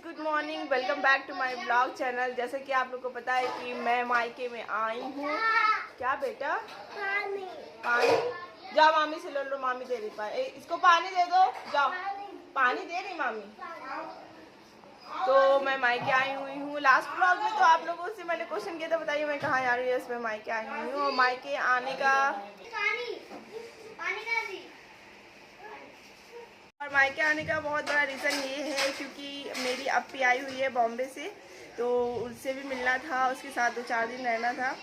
Good morning, welcome back to my vlog channel. जैसे कि आप लोग को पता है कि मैं मायके में आई हूँ। क्या बेटा? पानी। जाओ मामी से ले लो, मामी दे रही पानी। इसको पानी दे दो, जाओ। पानी दे रही मामी। तो मैं मायके आई हुई हूँ। लास्ट ब्लॉग में तो आप लोगों से मैंने क्वेश्चन किया था, बताइए मैं कहाँ जा रही हूँ। इसमें मायके आई हुई हूँ और मायके आने का बहुत बड़ा रीज़न ये है क्योंकि मेरी अप्पी आई हुई है बॉम्बे से, तो उससे भी मिलना था, उसके साथ 2-4 दिन रहना था।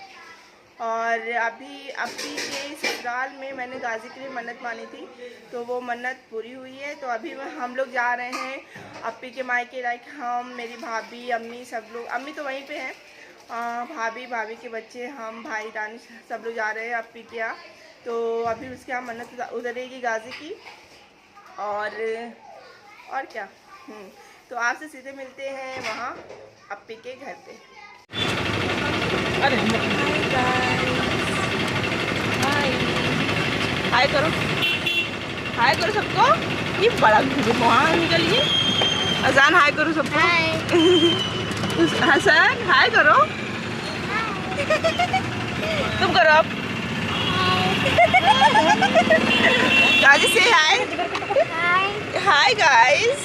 और अभी अप्पी के ससुराल में मैंने गाजी के लिए मन्नत मानी थी, तो वो मन्नत पूरी हुई है। तो अभी हम लोग जा रहे हैं अप्पी के मायके। लाइक हम, मेरी भाभी, अम्मी, सब लोग। अम्मी तो वहीं पे हैं, भाभी के बच्चे, हम, भाई, दानिश, सब लोग जा रहे हैं अप्पी के यहाँ। तो अभी उसके यहाँ मन्नत उतरेगी गाजी की। और क्या। तो आपसे सीधे मिलते हैं वहाँ अप्पी के घर पे। अरे हाय करो, हाय करो सबको। ये बड़ा वहाँ निकलिए। अजान हाय करो सबको। हसन हाय करो। तुम करो अब। गाजी से हाय। Hi guys.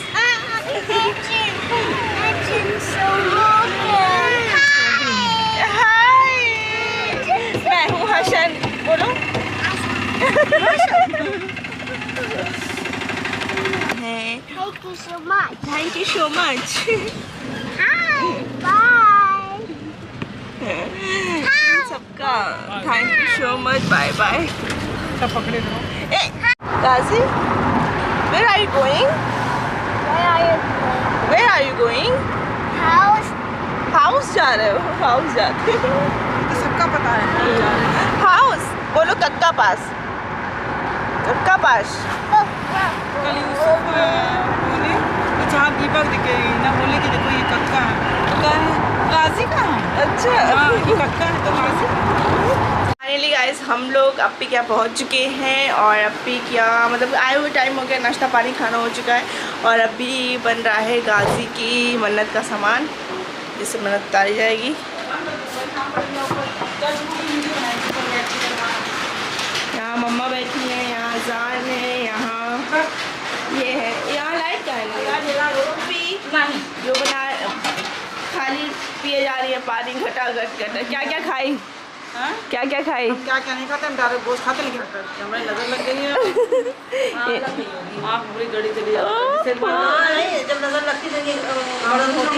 हाय, मैं हूँ हसन। बोलो। Thank you so much. Hi. Bye. सबका thank you so much. Bye bye. सब पकड़े दो। Ghazi, where are you going? Where are you going? House. House जा रहे हो? हाउस जाते हो? तो सबका पता है। हाउस बोलो। कक्का पास। कक्का पास। कल यूसुफ बोले तो जहाँ दीपक दिखे ना, बोले कि देखो ये कक्का है, तो कहा गाजी का है। अच्छा, हाँ ये कक्का है तो गाजी। फाइनली गाइस हम लोग अप्पी के यहाँ पहुँच चुके हैं और अप्पी के यहाँ मतलब आए हुए टाइम हो गया, नाश्ता पानी खाना हो चुका है और अभी बन रहा है गाजी की मन्नत का सामान, जिससे मन्नत उतारी जाएगी। यहाँ मम्मा बैठी हैं, यहाँ अजान है, यहाँ ये है। यहाँ लाइट का है जो बना खाली पिए जा रही है पानी घटा घट। क्या क्या खाई? क्या क्या खाई? क्या क्या नहीं खाते, हम डायरेक्ट गोश्त खाते, लेकिन हमें नजर लग गई है। आप पूरी गड़ी चली जब नजर लगती है।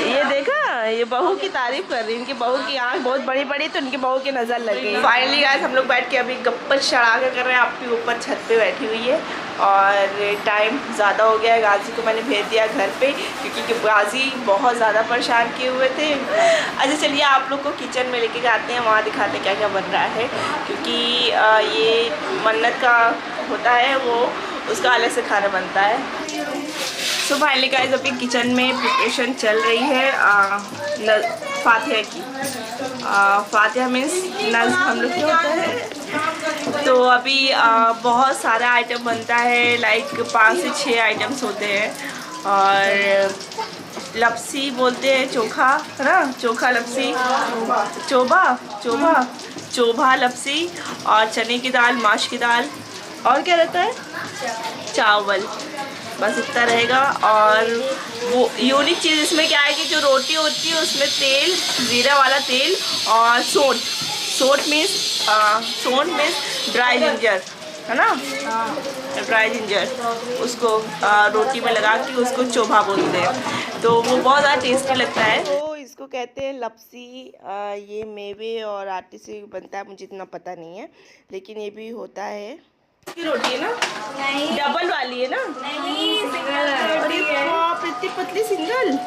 ये देखा, ये बहू की तारीफ कर रही है। इनकी बहू की आँख बहुत बड़ी बड़ी, तो इनकी बहू की नज़र लग गई। फाइनली गाइस हम लोग बैठ के अभी गप्पा चढ़ा कर रहे हैं। अप्पी ऊपर छत पे बैठी हुई है और टाइम ज़्यादा हो गया है। गाजी को मैंने भेज दिया घर पे क्योंकि गाजी बहुत ज़्यादा परेशान किए हुए थे। अच्छा चलिए आप लोग को किचन में लेके जाते हैं, वहाँ दिखाते हैं क्या क्या बन रहा है, क्योंकि ये मन्नत का होता है, वो उसका अलग से खाना बनता है। सो फाइनली गाइस अभी किचन में प्रिपरेशन चल रही है फातिहा की। फातिहा मीन्स नज़्म हम लोग क्या होता है। तो अभी बहुत सारा आइटम बनता है, लाइक 5 से 6 आइटम्स होते हैं। और लपसी बोलते हैं, चोखा है ना, चोखा लपसी, चोभा लपसी, और चने की दाल, माश की दाल, और क्या रहता है, चावल, बस इतना रहेगा। और वो यूनिक चीज़ इसमें क्या है कि जो रोटी होती है उसमें तेल, जीरा वाला तेल, और सोंठ मीन्स ड्राई जिंजर है ना, ड्राई जिंजर, उसको रोटी में लगा के उसको चोभा बोलते हैं। तो वो बहुत ज़्यादा टेस्टी लगता है। तो इसको कहते हैं लपसी। ये मेवे और आटे से बनता है, मुझे इतना पता नहीं है, लेकिन ये भी होता है। की रोटी है ना? नहीं, डबल वाली है ना? नहीं, सिंगल है। बाप, इतनी पतली सिंगल,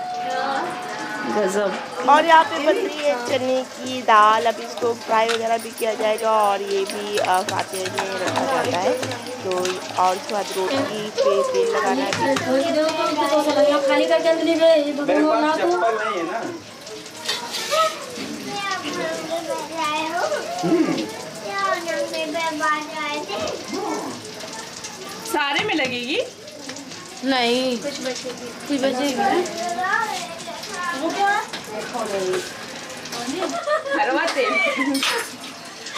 गजब। और यहाँ पे बन रही है चने की दाल। अब इसको फ्राई वगैरह भी किया जाएगा और ये भी फातिहा में रखा जाता है। तो और उसके बाद रोटी पे तेल लगाना है। खाली करके अंदर सारे में लगेगी? नहीं, कुछ बचेगी। हरवा तेल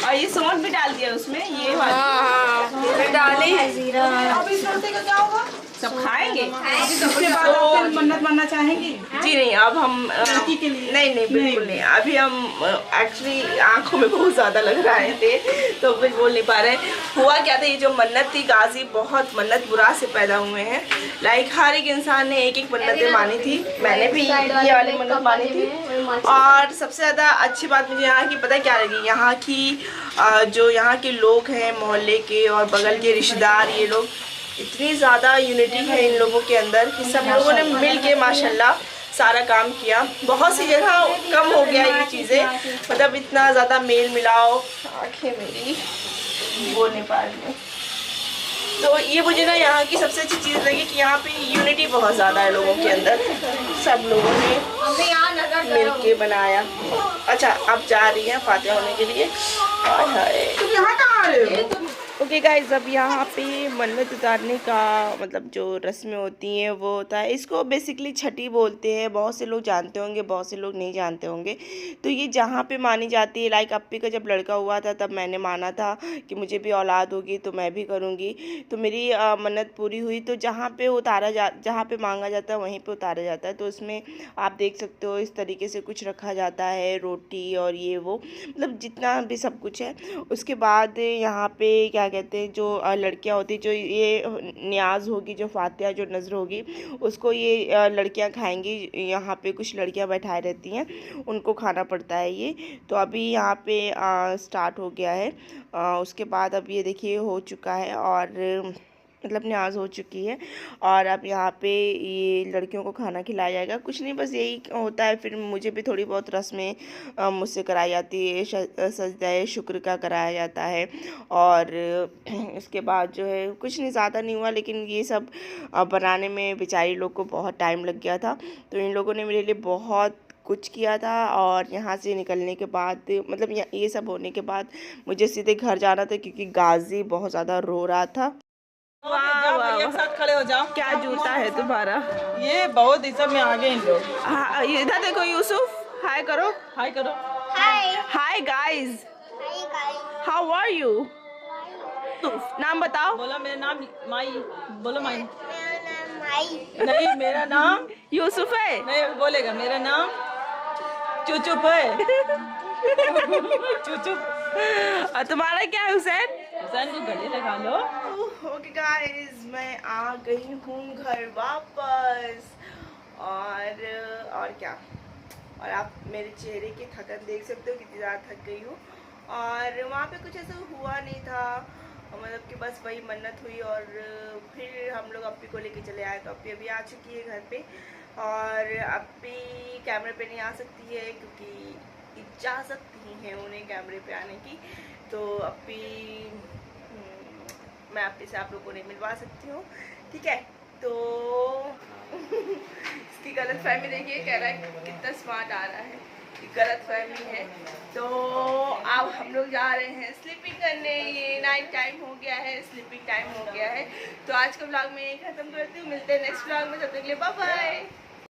और ये सौंठ भी डाल दिया उसमें, ये वाला डाले हैं जीरा। अब इस लड़के का क्या होगा? सब खाएंगे। उसके बाद आप फिर मन्नत मानना चाहेंगी? जी नहीं, अब हम लड़की के लिए? नहीं बिल्कुल नहीं। अभी हम एक्चुअली आंखों में बहुत ज़्यादा लग रहा है थे तो कुछ बोल नहीं पा रहे। हुआ क्या था, ये जो मन्नत थी, गाजी बहुत मन्नत बुरा से पैदा हुए हैं। लाइक हर एक इंसान ने एक एक मन्नतें मानी थी, मैंने भी ये वाली मन्नत मानी थी। और सबसे ज़्यादा अच्छी बात मुझे यहाँ की पता क्या लगी, यहाँ की जो यहाँ के लोग हैं, मोहल्ले के और बगल के रिश्तेदार, ये लोग इतनी ज़्यादा यूनिटी है इन लोगों के अंदर कि सब लोगों ने मिल के माशाल्लाह सारा काम किया। बहुत सी जगह कम हो गया ये चीज़ें, मतलब इतना ज़्यादा मेल मिलाओ। आँखें मेरी बोल नहीं पा रही हूँ। तो ये मुझे ना यहाँ की सबसे अच्छी चीज़ लगी कि यहाँ पे यूनिटी बहुत ज़्यादा है लोगों के अंदर, सब लोगों ने मिल के बनाया। अच्छा, अब जा रही हैं फातिहा होने के लिए। हाय हाय, तुम यहाँ कहाँ आ रहे हो? ओके गाइज, अब यहाँ पे मन्नत उतारने का मतलब जो रस्में होती हैं वो होता है, इसको बेसिकली छठी बोलते हैं। बहुत से लोग जानते होंगे, बहुत से लोग नहीं जानते होंगे। तो ये जहाँ पे मानी जाती है, लाइक अप्पी का जब लड़का हुआ था तब मैंने माना था कि मुझे भी औलाद होगी तो मैं भी करूँगी। तो मेरी मन्नत पूरी हुई। तो जहाँ पे जहाँ पे मांगा जाता है वहीं पे उतारा जाता है। तो उसमें आप देख सकते हो इस तरीके से कुछ रखा जाता है, रोटी और ये वो, मतलब जितना भी सब कुछ है। उसके बाद यहाँ पे क्या कहते हैं, जो लड़कियां होती, जो ये न्याज होगी, जो फातिहा, जो नज़र होगी, उसको ये लड़कियां खाएंगी। यहाँ पे कुछ लड़कियां बैठाई रहती हैं, उनको खाना पड़ता है ये। तो अभी यहाँ पे स्टार्ट हो गया है। उसके बाद अब ये देखिए हो चुका है और मतलब न्याज हो चुकी है। और अब यहाँ पे ये लड़कियों को खाना खिलाया जाएगा। कुछ नहीं, बस यही होता है। फिर मुझे भी थोड़ी बहुत रस्में मुझसे कराई जाती है। सजदाए शुक्र का कराया जाता है। और इसके बाद जो है कुछ नहीं, ज़्यादा नहीं हुआ, लेकिन ये सब बनाने में बेचारी लोग को बहुत टाइम लग गया था। तो इन लोगों ने मेरे लिए बहुत कुछ किया था। और यहाँ से निकलने के बाद, मतलब ये सब होने के बाद मुझे सीधे घर जाना था, क्योंकि गाजी बहुत ज़्यादा रो रहा था। जाओ भैया के साथ खड़े हो जाओ। क्या जूता है तुम्हारा? ये बहुत इस सब में आगे इन लोग। हाँ, इधर देखो यूसुफ, हाय करो। हाय करो। Hi guys, how are you? नाम बताओ। बोलो मेरा नाम माई। बोलो माई। मेरा नाम माई। नहीं, मेरा नाम यूसुफ है। नहीं बोलेगा। मेरा नाम चुचुप है। चुचुप। और तुम्हारा क्या है हुसैन? हुसैन को गले लगा लो। ओके गाइस, मैं आ गई हूँ घर वापस। और क्या, और आप मेरे चेहरे की थकन देख सकते हो, कितनी ज़्यादा थक गई हूँ। और वहाँ पे कुछ ऐसा हुआ नहीं था, मतलब कि बस वही मन्नत हुई। और फिर हम लोग अप्पी को लेके चले आए। तो अप्पी अभी आ चुकी है घर पे। और अप्पी कैमरे पे नहीं आ सकती है क्योंकि इजाज़त नहीं है उन्हें कैमरे पे आने की। तो अप्पी मैं अप्पी से आप लोगों को नहीं मिलवा सकती हूँ, ठीक है। तो इसकी गलत फहमी देखिए, कह रहा है कितना स्मार्ट आ रहा है, गलत फहमी है। तो अब हम लोग जा रहे हैं स्लीपिंग करने। ये नाइट टाइम हो गया है, स्लीपिंग टाइम हो गया है। तो आज का व्लॉग मैं यही ख़त्म करती हूँ। मिलते हैं नेक्स्ट व्लॉग में, तब तक के लिए बाय बाय।